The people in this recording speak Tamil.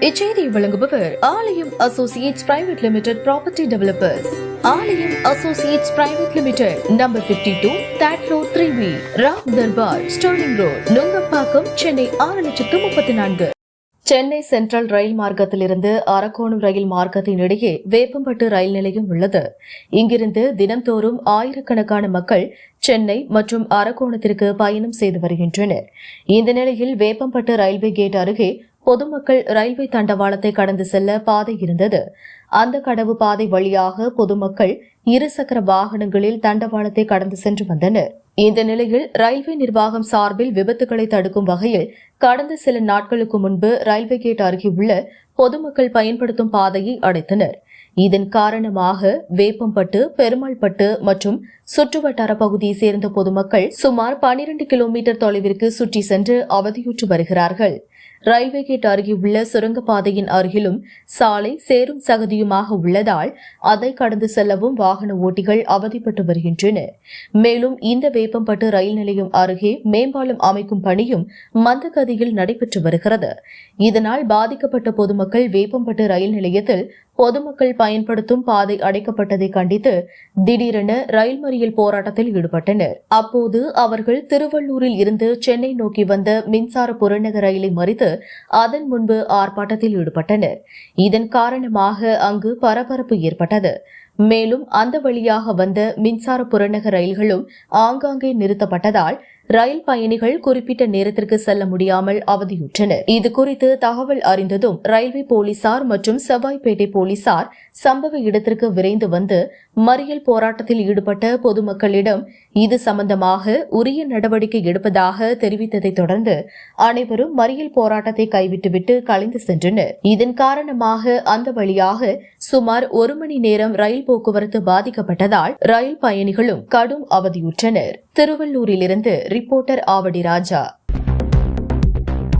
இச்செய்தியை வழங்குபவர் Aalayam associates private limited property developers. Aalayam associates private limited, number 52, third floor, 3B, Ram Darbar, Sterling road, Nungambakkam, Chennai 6,34,000. Chennai central ரயில் மார்க்கத்திலிருந்து அரக்கோணம் ரயில் மார்க்கத்தின் இடையே வேப்பம்பட்டு ரயில் நிலையம் உள்ளது. இங்கிருந்து தினம்தோறும் ஆயிரக்கணக்கான மக்கள் சென்னை மற்றும் அரக்கோணத்திற்கு பயணம் செய்து வருகின்றனர். இந்த நிலையில் வேப்பம்பட்டு ரயில்வே கேட் அருகே பொதுமக்கள் ரயில்வே தண்டவாளத்தை கடந்து செல்ல பாதை இருந்தது. அந்த கடவு பாதை வழியாக பொதுமக்கள் இருசக்கர வாகனங்களில் தண்டவாளத்தை கடந்து சென்று வந்தனர். இந்த நிலையில் ரயில்வே நிர்வாகம் சார்பில் விபத்துகளை தடுக்கும் வகையில் கடந்த சில நாட்களுக்கு முன்பு ரயில்வே கேட் அருகே உள்ள பொதுமக்கள் பயன்படுத்தும் பாதையை அடைத்தனர். இதன் காரணமாக வேப்பம்பட்டு, பெருமாள்பட்டு மற்றும் சுற்றுவட்டார பகுதியை சேர்ந்த பொதுமக்கள் சுமார் 12 கிலோமீட்டர் தொலைவிற்கு சுற்றி சென்று அவதியுற்று வருகிறார்கள். ரயில்வே கேட் அருகே உள்ள சுரங்கப்பாதையின் அருகிலும் சாலை சேரும் சகதியுமாக உள்ளதால் அதை கடந்து செல்லவும் வாகன ஓட்டிகள் அவதிப்பட்டு வருகின்றனர். மேலும் இந்த வேப்பம்பட்டு ரயில் நிலையம் அருகே மேம்பாலம் அமைக்கும் பணியும் மந்தகதியில் நடைபெற்று வருகிறது. இதனால் பாதிக்கப்பட்ட பொதுமக்கள் வேப்பம்பட்டு ரயில் நிலையத்தில் பொதுமக்கள் பயன்படுத்தும் பாதை அடைக்கப்பட்டதை கண்டித்து திடீரென ரயில் மறியல் போராட்டத்தில் ஈடுபட்டனர். அப்போது அவர்கள் திருவள்ளூரில் இருந்து சென்னை நோக்கி வந்த மின்சார புறநகர் ரயிலை மறித்து அதன் முன்பு ஆர்ப்பாட்டத்தில் ஈடுபட்டனர். இதன் காரணமாக அங்கு பரபரப்பு ஏற்பட்டது. மேலும் அந்த வழியாக வந்த மின்சார புறநகர் ரயில்களும் ஆங்காங்கே நிறுத்தப்பட்டதால் ரயில் பயணிகள் குறிப்பிட்ட நேரத்திற்கு செல்ல முடியாமல் அவதியுற்றனர். இதுகுறித்து தகவல் அறிந்ததும் ரயில்வே போலீசார் மற்றும் செவ்வாய்ப்பேட்டை போலீசார் சம்பவ இடத்திற்கு விரைந்து வந்து மறியல் போராட்டத்தில் ஈடுபட்ட பொதுமக்களிடம் இது சம்பந்தமாக உரிய நடவடிக்கை எடுப்பதாக தெரிவித்ததை தொடர்ந்து அனைவரும் மறியல் போராட்டத்தை கைவிட்டுவிட்டு கலைந்து சென்றனர். இதன் காரணமாக அந்த வழியாக சுமார் 1 மணி நேரம் ரயில் போக்குவரத்து பாதிக்கப்பட்டதால் ரயில் பயணிகளும் கடும் அவதியுற்றனர். திருவள்ளூரிலிருந்து ரிப்போர்ட்டர் ஆவடி ராஜா.